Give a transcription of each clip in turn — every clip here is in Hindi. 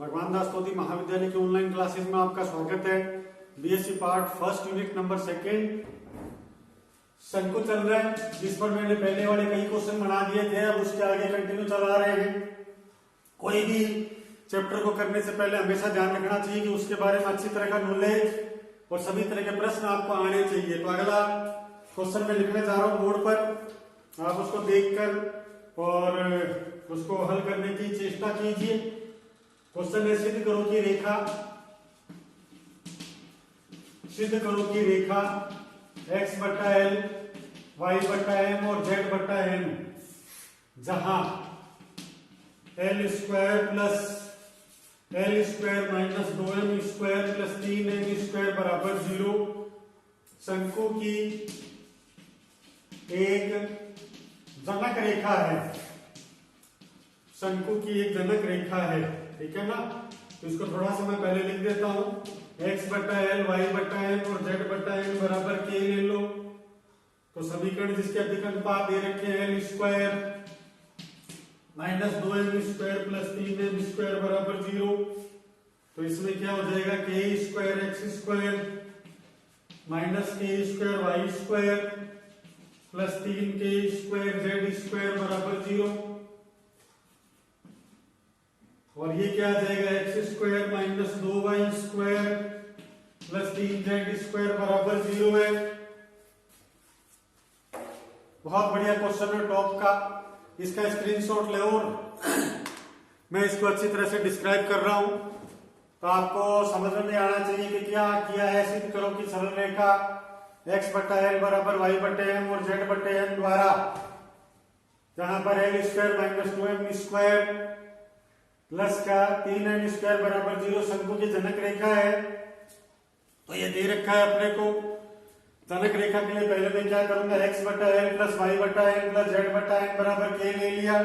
भगवान दास तोती महाविद्यालय की ऑनलाइन क्लासेस में आपका स्वागत है। BSc part first unit number second शंकु चल रहा है, जिस पर मैंने पहले वाले कई क्वेश्चन बना दिए थे। अब उसके आगे कंटिन्यू चला रहे हैं। कोई भी चैप्टर को करने से पहले हमेशा ध्यान रखना चाहिए कि उसके बारे में अच्छी तरह का नॉलेज और सभी तरह के प्रश्न आपको आने चाहिए। तो अगला क्वेश्चन में लिखने जा रहा हूँ बोर्ड पर, आप उसको देखकर और उसको हल करने की चेष्टा कीजिए। क्वेश्चन है सिद्ध करो कि रेखा x बटा एल, y बटा एम और z बटा एन, जहां L square plus L square minus 2m square plus 3m square बराबर 0 शंकु की एक जनक रेखा है। शंकु की एक जनक रेखा है, ठीक है ना। तो इसको थोड़ा सा मैं पहले लिख देता हूं। x बटा एल, वाई बटा एम और z बटा एन बराबर k ले लो। तो समीकरण जिसके अधिक अनुपात दे रखे हैं l square minus 2m square plus 3m square बराबर 0। तो इसमें क्या हो जाएगा, k square x square minus k square y square plus 3k square z square बराबर 0। और ये क्या आ जाएगा, x square minus 2y square plus 3z square बराबर 0 है। बहुत बढ़िया क्वेश्चन है टॉप का, इसका स्क्रीनशॉट ले और मैं इसको अच्छी तरह से डिस्क्राइब कर रहा हूं तो आपको समझ में आना चाहिए कि क्या किया है। सिद्ध करो कि सरल रेखा x बटा एल बराबर वाई बटे एम और z बटे एन द्वारा, जहां पर L square minus 2m square plus का 3m स्क्वायर बराबर 0 शंकु की जनक रेखा है। तो ये दे रखा है अपने को। जनक रेखा के लिए पहले मैं क्या करूंगा, x बटा एल प्लस वाई बटा एन प्लस z बटा एन बराबर k ले लिया।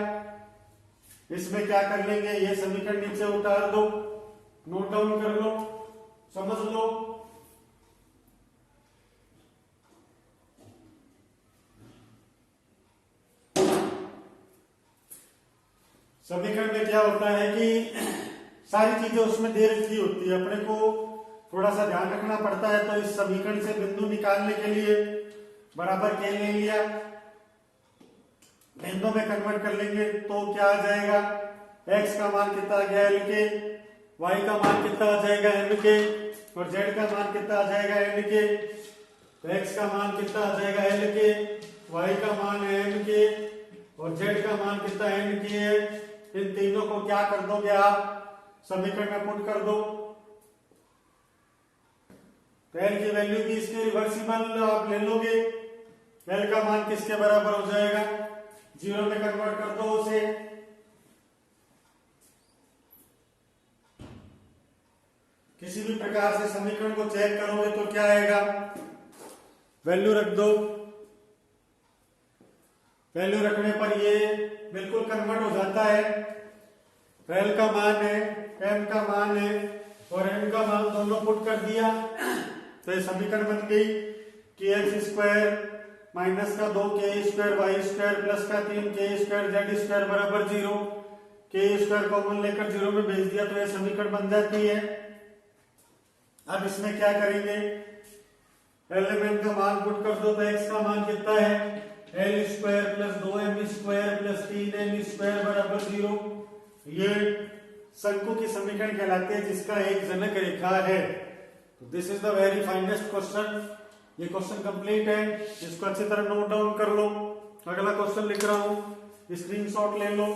इसमें क्या कर लेंगे, ये समीकरण नीचे उतार दो, नोट डाउन कर लो, समझ लो। समीकरण में क्या होता है कि सारी चीजें उसमें दे रखी होती है, अपने को थोड़ा सा ध्यान रखना पड़ता है। तो इस समीकरण से बिंदु निकालने के लिए बराबर k ले लिया, बिंदु में कन्वर्ट कर लेंगे तो क्या आ जाएगा, x का मान कितना आ गया l के, y का मान कितना आ जाएगा m के और z का मान कितना आ जाएगा n के। तो x का मान कितना आ जाएगा l के, y का मान है m के और z का मान कितना n के है। इन तीनों को क्या कर दोगे आप, समीकरण में पुट कर दो। तो एल की वैल्यू भी इसके रिवर्सिबल आप ले लोगे। एल का मान किसके बराबर हो जाएगा, 0 में कन्वर्ट कर दो उसे। किसी भी प्रकार से समीकरण को चेक करोगे तो क्या आएगा, वैल्यू रख दो। वैल्यू रखने पर ये बिल्कुल कन्वर्ट हो जाता है। तो एल का मान है, एम का मान है और एन का मान दोनों पुट कर दिया तो ये समीकरण बन गई कि एक्स स्क्वायर माइनस का 2k square y square plus का 3k स्क्वायर जेड स्क्वायर बराबर 0। k स्क्वायर कॉमन लेकर 0 में भेज दिया तो ये समीकरण बन जाती है। अब इसमें क्या करेंगे, एलिमेंट का मान पुट कर दो। तो x का मान कितना है, l square plus 2m square plus 3m square बराबर 0। ये शंकु की समीकरण कहलाते हैं जिसका एक जनक रेखा है। This is the very finest question. ये क्वेश्चन कंप्लीट है, इसको अच्छी तरह नोट डाउन कर लो। अगला क्वेश्चन लिख रहा हूं, स्क्रीनशॉट ले लो।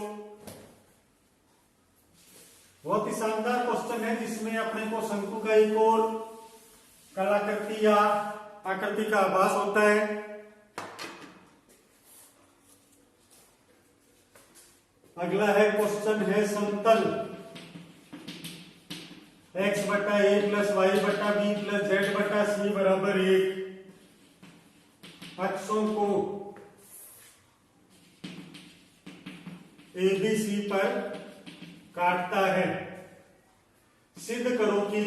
बहुत ही शानदार क्वेश्चन है जिसमें अपने को शंकु का एक और कलाकृति या आकृति का आभास होता है। अगला है क्वेश्चन है समतल x बटा ए प्लस वाई बटा बी प्लस जेड बटा सी बराबर 1 अक्षों को ABC पर काटता है। सिद्ध करो कि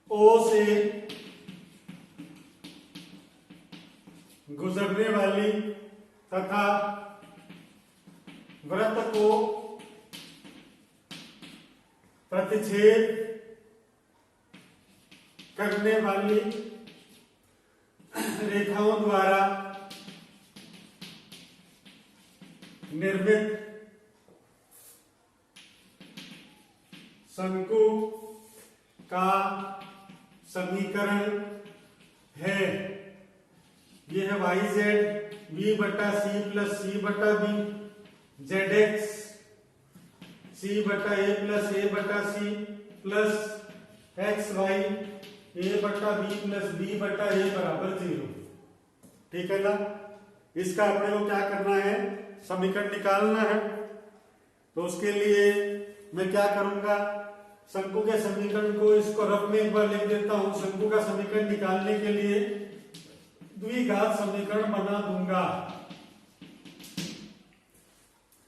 O से गुजरने वाली तथा वृत्त को प्रतिच्छेद करने वाली रेखाओं द्वारा निर्मित शंकु का समीकरण है। यह है वाई जेड बी बटा सी प्लस सी बटा बी जेड एक्स सी बटा ए प्लस ए बटा सी प्लस एक्स वाई ए बटा बी प्लस बी बटा ए बराबर 0। ठीक है ना। इसका अपने को क्या करना है, समीकरण निकालना है। तो उसके लिए मैं क्या करूंगा, शंकु के समीकरण को, इसको रफ में एक बार लिख देता हूं। शंकु का समीकरण निकालने के लिए द्विघात समीकरण बना दूंगा।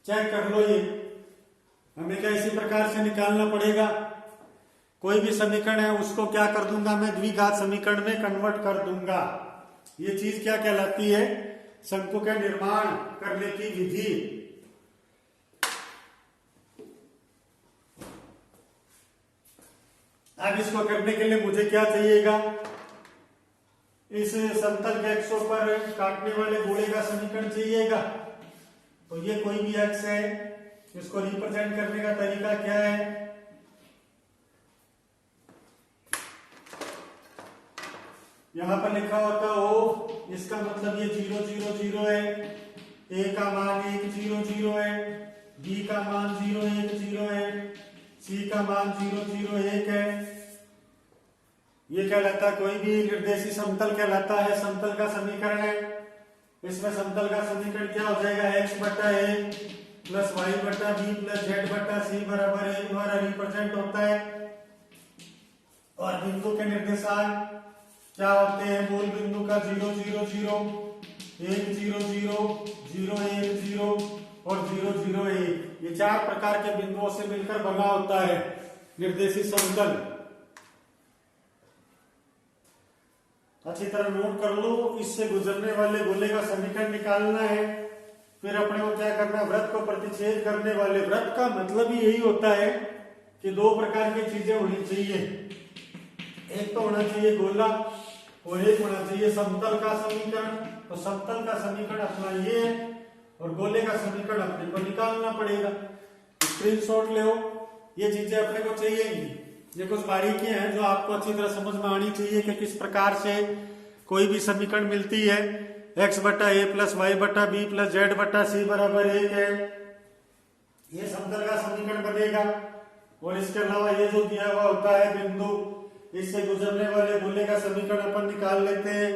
चेक कर लो, ये हमें क्या इसी प्रकार से निकालना पड़ेगा। कोई भी समीकरण है उसको क्या कर दूंगा मैं, द्विघात समीकरण में कन्वर्ट कर दूंगा। ये चीज क्या कहलाती है, शंकु का निर्माण करने की विधि। अब इसको करने के लिए मुझे क्या चाहिएगा, इस समतल के अक्षों पर काटने वाले गोले का समीकरण चाहिएगा। तो ये कोई भी अक्ष है, इसको रिप्रेजेंट करने का तरीका क्या है, यहां पर लिखा होता O, इसका मतलब ये 0 0 0 है, A का मान 1 0 0 है, B का मान 0 1 0 है, C का मान 0 0 1 है। ये कहलाता है कोई भी निर्देशी समतल कहलाता है, समतल का समीकरण है। इसमें समतल का समीकरण क्या हो जाएगा, x बटा a प्लस वाई बटा बी प्लस जेड बटा सी बराबर 1 द्वारा रिप्रेजेंट होता है। और बिंदु के निर्देशांक क्या होते हैं, मूल बिंदु का 0 0 0 1 0 0 0 1 0 और 0 0 1। ये चार प्रकार के बिंदुओं से मिलकर बना होता है निर्देशी समतल। अच्छी तरह नोट कर लो। इससे गुजरने वाले गोले का समीकरण निकालना है। फिर अपने को क्या करना है, वृत्त को प्रतिच्छेद करने वाले, वृत्त का मतलब ही यही होता है कि दो प्रकार की चीजें होनी चाहिए। एक तो होना चाहिए गोला और एक होना चाहिए समतल का समीकरण। तो समतल का समीकरण अपना ये है और गोले का समीकरण अपने को निकालना पड़ेगा। स्क्रीनशॉट ले लो, ये चीजें अपने को चाहिए। ये कुछ बारीकियां हैं जो आपको अच्छी तरह समझ में आनी चाहिए कि किस प्रकार से कोई भी समीकरण मिलती है। x बटा ए प्लस वाई बटा बी प्लस जेड बटा सी बराबर 1 है, ये समतल का समीकरण बनेगा। और इसके अलावा ये जो दिया हुआ होता है बिंदु, इससे गुजरने वाले गोले का समीकरण अपन निकाल लेते हैं।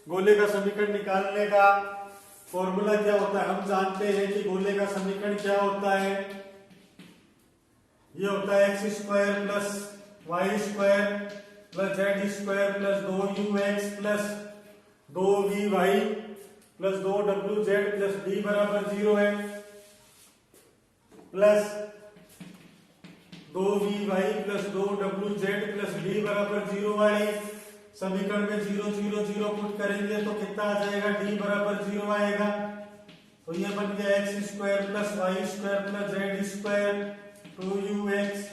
गोले का समीकरण निकालने का फॉर्मूला क्या होता है, हम जानते हैं कि गोले का समीकरण क्या होता है। ये होता है x square plus y square plus z square plus 2ux plus 2vy plus 2wz plus d बराबर 0 है, plus 2vy plus 2wz plus d बराबर 0 वाले समीकरण में 0 0 0 पुट करेंगे तो कितना आ जाएगा, d बराबर 0 आएगा। तो ये बन गया x square plus y square plus z square 2ux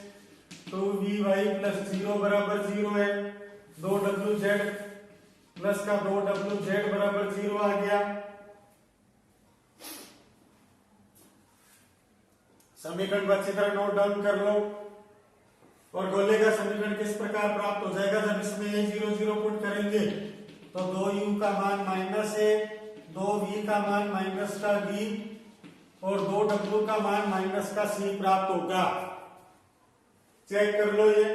2vy plus 0 बराबर 0 है, 2wz प्लस का 2wz बराबर 0 आ गया। समीकरण को अच्छी तरह नोट डाउन कर लो। और गोले का समीकरण किस प्रकार प्राप्त हो जाएगा, जब इसमें ये 0 0 पुट करेंगे तो 2u का मान माइनस a, 2v का मान माइनस का b और 2w का मान माइनस का c प्राप्त होगा। चेक कर लो ये।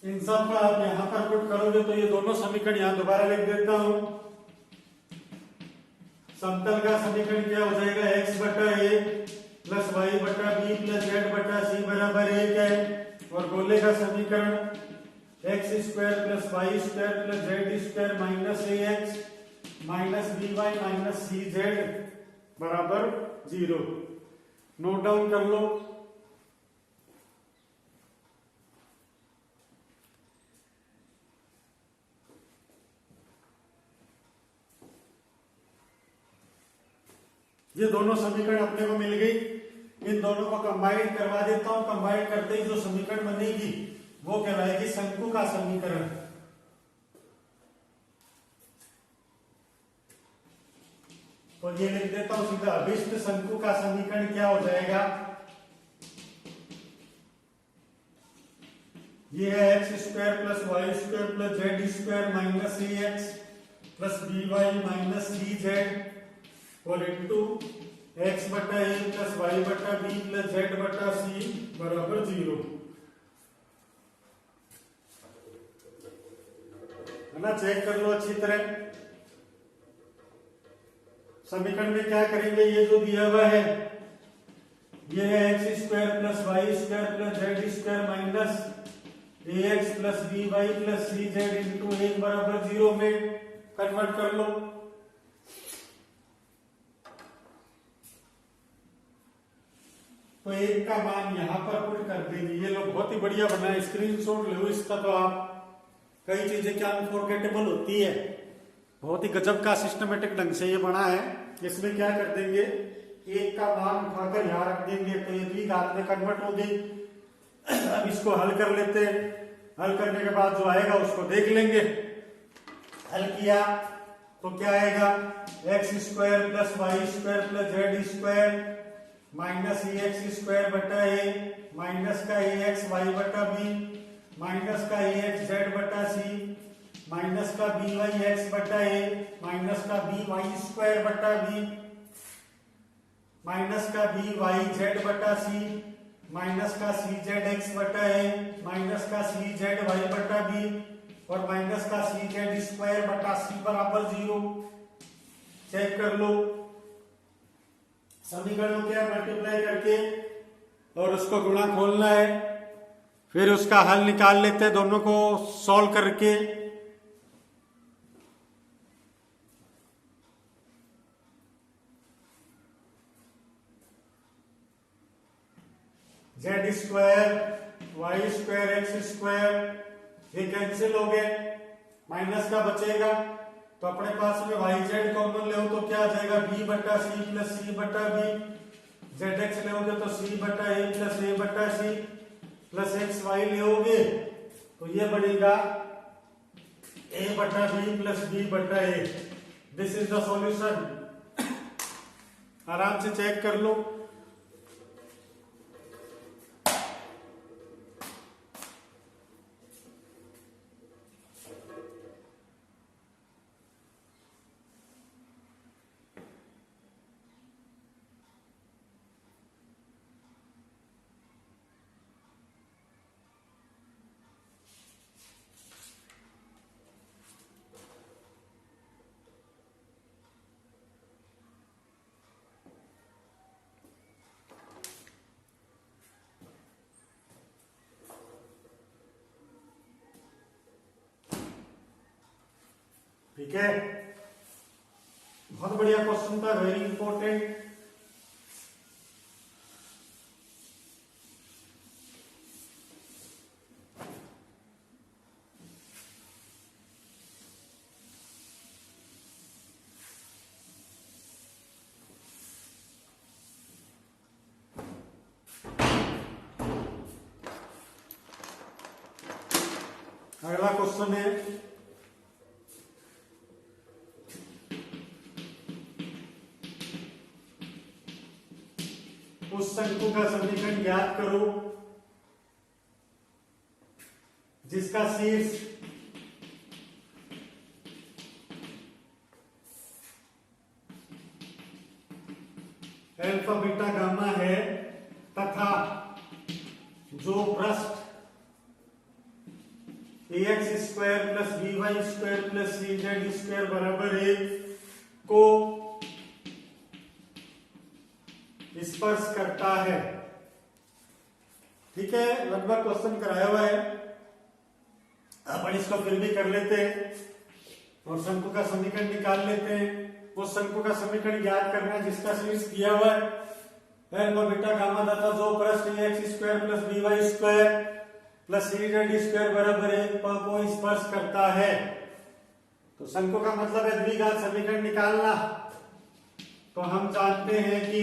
इन सब को आप यहां पर पुट करोगे तो ये दोनों समीकरण यहां दोबारा लिख देता हूं। समतल का समीकरण क्या हो जाएगा, x बटा a प्लस वाई बटा बी प्लस जेड बटा सी बराबर 1 है। और गोले का समीकरण x square plus y square plus z square minus ax minus b y minus c z बराबर 0। नोट डाउन कर लो। ये दोनों समीकरण अपने को मिल गई, इन दोनों को कंबाइन करवा देता हूं। कंबाइन करते ही जो समीकरण बनेगी वो कहलाएगी शंकु का समीकरण। तो ये लिख देता हूं सीधा, अभिष्ट शंकु का समीकरण क्या हो जाएगा, ये है x square plus y square plus z square minus a x plus b y minus c z और इंटू एक्स बटा ए प्लस वाई बटा बी प्लस जेड बटा सी बराबर 0, है ना। चेक कर लो अच्छी तरह। समीकरण में क्या करेंगे, ये जो दिया हुआ है ये है x square plus y square plus z square minus a x plus b y plus c z into 1 बराबर 0 में कन्वर्ट कर लो। तो 1 का मान यहां पर पुट कर देंगे। ये लोग बहुत ही बढ़िया बना है, स्क्रीनशॉट लो इसका। तो आप कई चीजें क्या अनफॉरगेटेबल होती है, बहुत ही गजब का सिस्टमेटिक ढंग से ये बना है। इसमें क्या कर देंगे, 1 का मान उठाकर यहां रख देंगे तो ये द्विघात में कन्वर्ट हो गई। अब इसको हल कर लेते हैं। हल करने के बाद जो आएगा उसको देख लेंगे। हल किया तो क्या आएगा, x square plus y square plus z square minus a x square बटा ए माइनस का ए एक्स वाई बटा बी माइनस का ए एक्स जेड बटा सी माइनस का बी वाई एक्स बटा ए माइनस का बी वाई स्क्वायर बटा बी माइनस का बी वाई जेड बटा सी माइनस का सी जेड एक्स बटा ए माइनस का सी जेड वाई बटा बी और माइनस का सी जेड स्क्वायर बटा सी बराबर 0। चेक कर लो समीकरणों के मल्टीप्लाई करके और उसको गुणा खोलना है, फिर उसका हल निकाल लेते हैं दोनों को सॉल्व करके। Z square y square x square ये कैंसिल हो गए, माइनस का बचेगा तो अपने पास में वाई जेड कॉमन ले तो क्या आ जाएगा, बी बटा सी प्लस सी बटा बी। जेड एक्स ले तो सी बटा ए प्लस ए बटा सी प्लस एक्स वाई ले तो ये बनेगा ए बटा बी प्लस बी बटा a. This is the solution. आराम से चेक कर लो। ठीक है, बहुत बढ़िया क्वेश्चन था, वेरी इंपॉर्टेंट। अगला क्वेश्चन है उस शंकु का समीकरण याद करो जिसका शीर्ष अल्फा बीटा गामा है तथा जो पृष्ठ ax square plus by square plus cz square बराबर 1 को स्पर्श करता है। ठीक है, लगभग क्वेश्चन कराया हुआ है, अपन इसको फिर भी कर लेते हैं और शंकु का समीकरण निकाल लेते हैं। उस शंकु का समीकरण याद करना है जिसका शीर्ष दिया हुआ है अल्फा बीटा गामा तथा जो पृष्ठ x square plus by square plus cz square बराबर 1 को स्पर्श करता है। तो शंकु का मतलब है द्विघात समीकरण निकालना। तो हम जानते हैं कि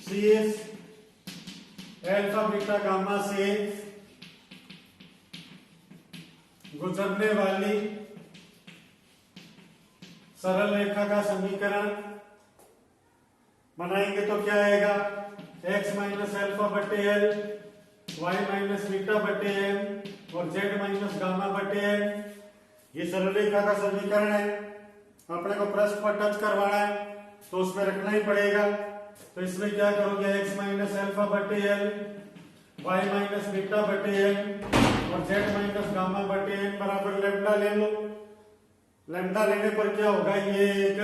शीर्ष अल्फा बीटा गामा से गुजरने वाली सरल रेखा का समीकरण बनाएंगे तो क्या आएगा, x माइनस अल्फा बटे एल, y माइनस बीटा बटे एन और z माइनस गामा बटे एन। ये सरल रेखा का समीकरण है। अपने को पृष्ठ पर टच करवाना है तो उसमें रखना ही पड़ेगा। तो इसमें क्या करोगे, x माइनस अल्फा बटे एल, y माइनस बीटा बटे एन और z माइनस गामा बटे एन बराबर लैम्डा ले लो। लैम्डा लेने पर क्या होगा, ये एक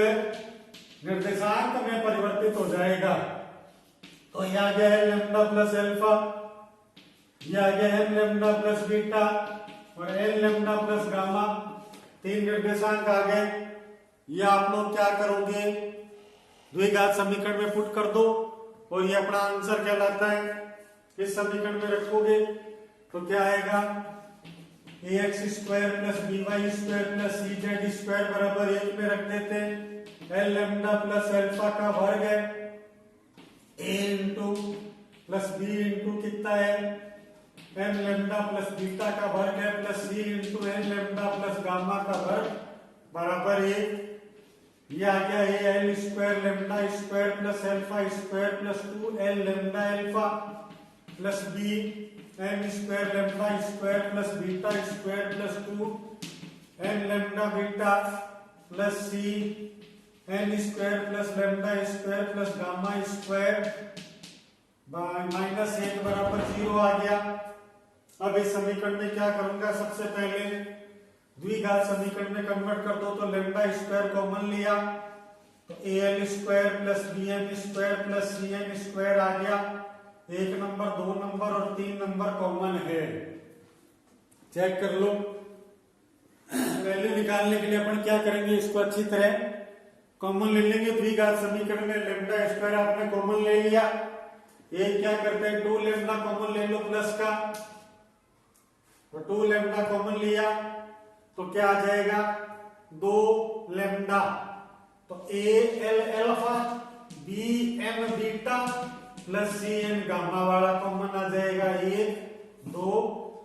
निर्देशांक में परिवर्तित हो जाएगा। तो ये आ गया है लैम्डा प्लस अल्फा, ये आ गया है लैम्डा प्लस बीटा और एल लैम्डा प्लस गामा। तीन निर्देशांक आ गए। ये आप लोग क्या करोगे, द्विघात समीकरण में पुट कर दो और ये अपना आंसर कहलाता है। इस समीकरण में रखोगे तो क्या आएगा, ax square plus by square plus cz square बराबर 1 में रख देते हैं। एल लैम्डा प्लस अल्फा का वर्ग है, a into plus b into कितना है, एन लैम्डा प्लस बीटा का वर्ग है plus c into n lambda plus gamma का वर्ग बराबर 1। ये आ गया है l square lambda square plus alpha square plus 2 l lambda alpha plus b n square lambda square plus beta square plus 2 n lambda beta plus c n square plus lambda square plus gamma square minus 1 बराबर 0 आ गया। अब इस समीकरण में क्या करूंगा, सबसे पहले द्विघात समीकरण में कन्वर्ट कर दो। तो लैम्डा स्क्वायर कॉमन लिया तो a l square plus b n square plus c n square आ गया। 1 नंबर 2 नंबर और 3 नंबर कॉमन है, चेक कर लो। वैल्यू निकालने के लिए अपन क्या करेंगे, इसको अच्छी तरह कॉमन ले लेंगे। द्विघात समीकरण में लैम्डा स्क्वायर आपने कॉमन ले लिया। एक क्या करते हैं, 2 लैम्डा कॉमन ले लो प्लस का, तो 2 लैम्डा कॉमन लिया तो क्या आ जाएगा, 2 लैम्डा। तो a l alpha b n beta plus c n gamma वाला कॉमन आ जाएगा, 1 2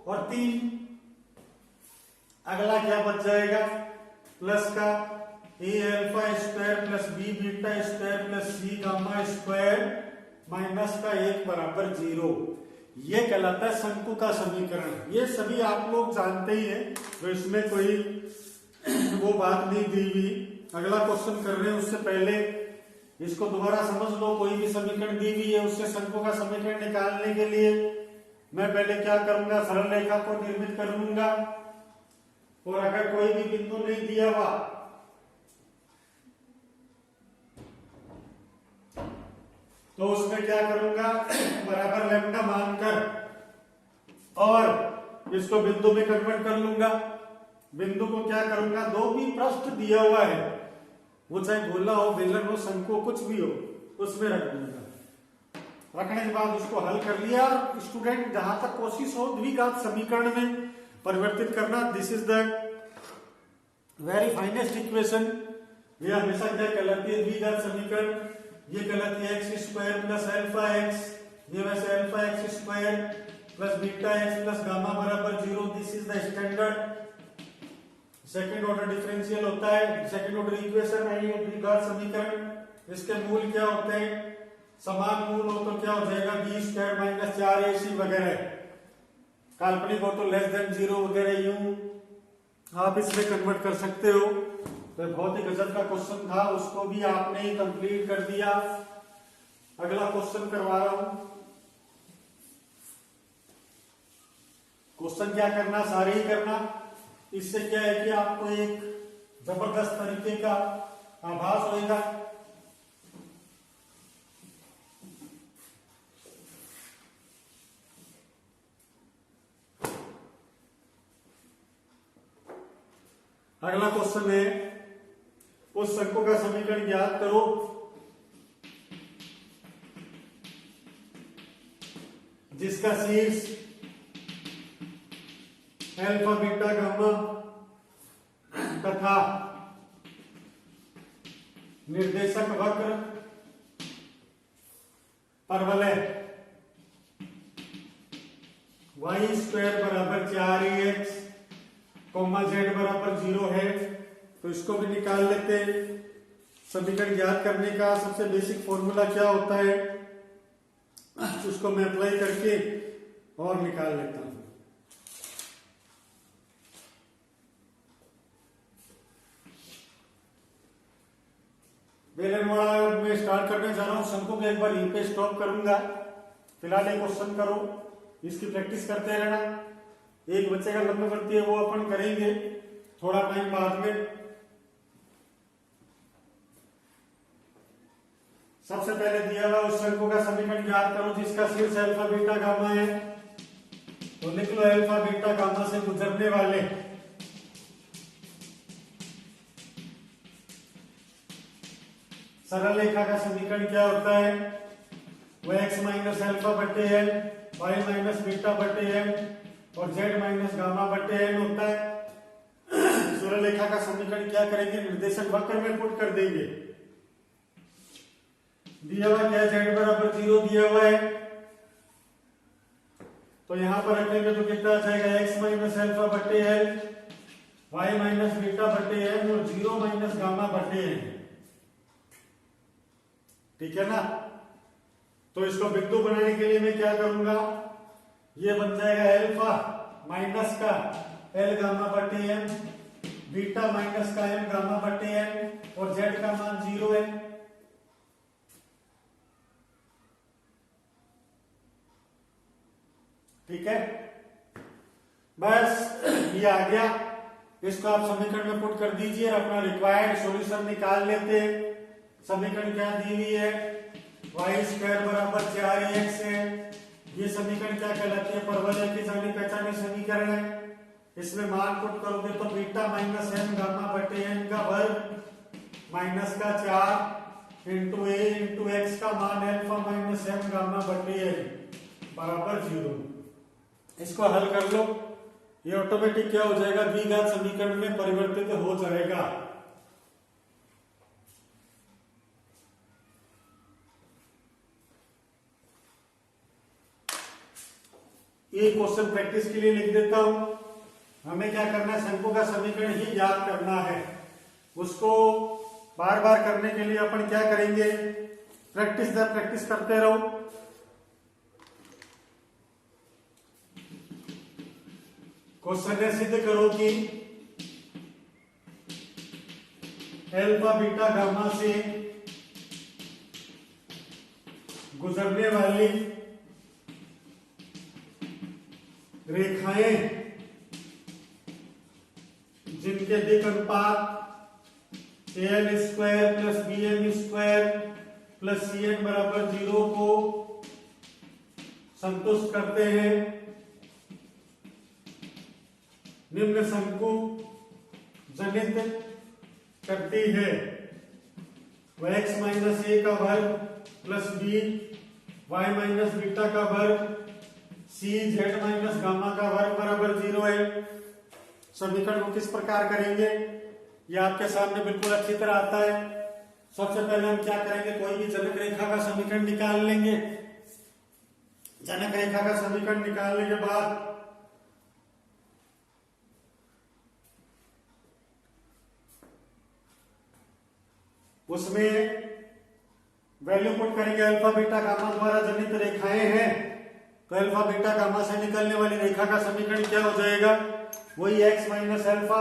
और 3। अगला क्या बच जाएगा, प्लस का a alpha square plus b beta square plus c gamma square minus का 1 बराबर 0। ये कहलाता है शंकु का समीकरण। ये सभी आप लोग जानते ही हैं, तो इसमें कोई वो बात नहीं दी हुई। अगला क्वेश्चन कर रहे हैं उससे पहले इसको दोबारा समझ लो। कोई भी समीकरण दी हुई है उससे शंकु का समीकरण निकालने के लिए मैं पहले क्या करूंगा, सरल रेखा को निर्मित कर लूंगा और अगर कोई भी बिंदु नहीं दिया हुआ तो उसमें क्या करूंगा, बराबर लैम्डा मानकर और इसको बिंदु में कन्वर्ट कर लूंगा। बिंदु को क्या करूंगा, दो भी पृष्ठ दिया हुआ है, वो चाहे गोला हो बेलन हो शंकु हो कुछ भी हो, उसमें रख दूंगा। रखने के बाद उसको हल कर लिया। स्टूडेंट जहां तक कोशिश हो द्विघात समीकरण में परिवर्तित करना, this is the very finest equation. ये हमेशा क्या कहलाती है, द्विघात समीकरण। ये कहलाती है x square plus alpha x, ये वैसे alpha x square plus beta x plus gamma बराबर 0। This is the standard second order differential होता है, सेकेंड ऑर्डर इक्वेशन है ये द्विघात समीकरण। इसके मूल क्या होते हैं, समान मूल हो तो क्या हो जाएगा, बी स्क्वायर माइनस 4ac वगैरह। काल्पनिक हो तो लेस देन 0 वगैरह, यूं आप इसमें कन्वर्ट कर सकते हो। तो बहुत ही गजब का क्वेश्चन था, उसको भी आपने ही कंप्लीट कर दिया। अगला क्वेश्चन करवा रहा हूं। क्वेश्चन क्या करना, सारे ही करना। इससे क्या है कि आपको एक जबरदस्त तरीके का आभास होगा। अगला क्वेश्चन है, उस शंकु का समीकरण ज्ञात करो जिसका शीर्ष अल्फा बीटा गामा तथा निर्देशक वक्र परवलय y स्क्वायर बराबर 4ax कोमा z बराबर 0 है, तो इसको भी निकाल लेते हैं। समीकरण ज्ञात करने का सबसे बेसिक फॉर्मूला क्या होता है, उसको मैं अप्लाई करके और निकाल लेता हूं। बेलनवाड़ा में स्टार्ट करने जा रहा हूं। शंकु को एक बार यहीं पे स्टॉप करूंगा। फिलहाल एक क्वेश्चन करो, इसकी प्रैक्टिस करते रहना। एक बच्चे का लंबवृत्तीय है, वो अपन करेंगे थोड़ा टाइम बाद में। सबसे पहले दिया हुआ उस शंकु का समीकरण ज्ञात करो जिसका शीर्ष अल्फा बीटा गामा है। तो लिख लो अल्फा बीटा गामा से गुजरने वाले सरल रेखा का समीकरण क्या होता है, वो x माइनस अल्फा बटे एन, y माइनस बीटा बटे एन और z माइनस गामा बटे एन होता है। सरल रेखा का समीकरण क्या करेंगे, निर्देशक वक्र में पुट कर देंगे। दिया हुआ क्या, z बराबर 0 दिया हुआ है, तो यहां पर रखेंगे तो कितना आ जाएगा, x माइनस अल्फा बटे एन, y माइनस बीटा बटे एन और 0 माइनस गामा बटे एन। ठीक है ना। तो इसको बिंदु बनाने के लिए मैं क्या करूंगा, ये बन जाएगा अल्फा माइनस का एल गामा बटे एन, बीटा माइनस का एम गामा बटे एन और जेड का मान 0 है। ठीक है, बस ये आ गया। इसको आप समीकरण में पुट कर दीजिए और अपना रिक्वायर्ड सॉल्यूशन निकाल लेते हैं। समीकरण क्या दी हुई है, y स्क्वायर बराबर 4ax है। ये समीकरण क्या कहलाती है, परवलय की जानी पहचानी समीकरण है। इसमें मान पुट करोगे तो बीटा माइनस एम गामा बटे एन का वर्ग माइनस का 4 इंटू ए इंटू एक्स का मान अल्फा माइनस एम गामा बटे एन बराबर 0। इसको हल कर लो, ये ऑटोमेटिक क्या हो जाएगा, द्विघात समीकरण में परिवर्तित हो जाएगा। एक क्वेश्चन प्रैक्टिस के लिए लिख देता हूं। हमें क्या करना है, शंकु का समीकरण ही याद करना है। उसको बार बार करने के लिए अपन क्या करेंगे, प्रैक्टिस करते रहो। क्वेश्चन है, सिद्ध करो कि अल्फा बीटा गामा से गुजरने वाली रेखाएं जिनके दिक् अनुपात l square plus b m square plus c n बराबर 0 को संतुष्ट करते हैं, निम्न शंकु जनित करती है। वह x माइनस ए का वर्ग plus b y minus beta का वर्ग सी जेड माइनस गामा का वर्ग बराबर 0 है। समीकरण को किस प्रकार करेंगे, ये आपके सामने बिल्कुल अच्छी तरह आता है। सबसे पहले हम क्या करेंगे, कोई भी जनक रेखा का समीकरण निकाल लेंगे। जनक रेखा का समीकरण निकालने के बाद उसमें वैल्यू पुट करेंगे। अल्फा बीटा गामा द्वारा जनित रेखाएं हैं, तो अल्फा बीटा गामा से निकलने वाली रेखा का समीकरण क्या हो जाएगा, वही x minus alpha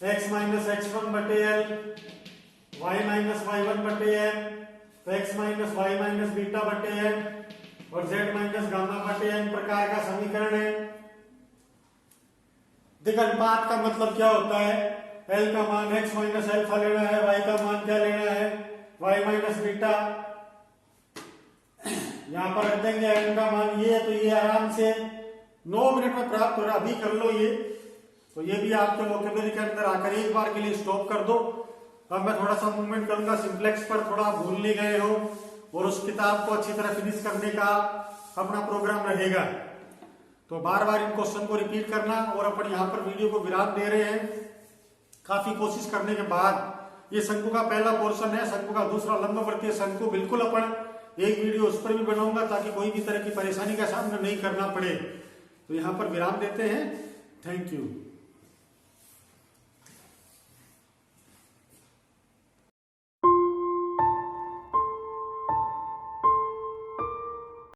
x minus x1 बटे एल y माइनस y1 बटे एन, तो x minus y minus beta बटे एन और z माइनस गामा बटे एन प्रकार का समीकरण है। दिक् अनुपात का मतलब क्या होता है, L का मान x माइनस अल्फा लेना है, y का मान क्या लेना है, y माइनस बीटा। यहां पर रख देंगे n का मान ये है, तो ये आराम से 9 मिनट में प्राप्त हो रहा, अभी कर लो ये। तो ये भी आपके वोकेबलरी के अंदर आकर एक बार के लिए स्टॉप कर दो। अब मैं थोड़ा सा मूवमेंट करूंगा सिंप्लेक्स पर, थोड़ा भूल नहीं गए हो, और उस किताब को अच्छी तरह फिनिश करने का अपना प्रोग्राम रहेगा। तो बार बार इन क्वेश्चन को रिपीट करना, और अपन यहाँ पर वीडियो को विराम दे रहे हैं। काफी कोशिश करने के बाद ये शंकु का पहला पोर्शन है। शंकु का दूसरा लंबवर्तीय शंकु बिल्कुल अपन एक वीडियो उस पर भी बनाऊंगा ताकि कोई भी तरह की परेशानी का सामना नहीं करना पड़े। तो यहाँ पर विराम देते हैं। Thank you.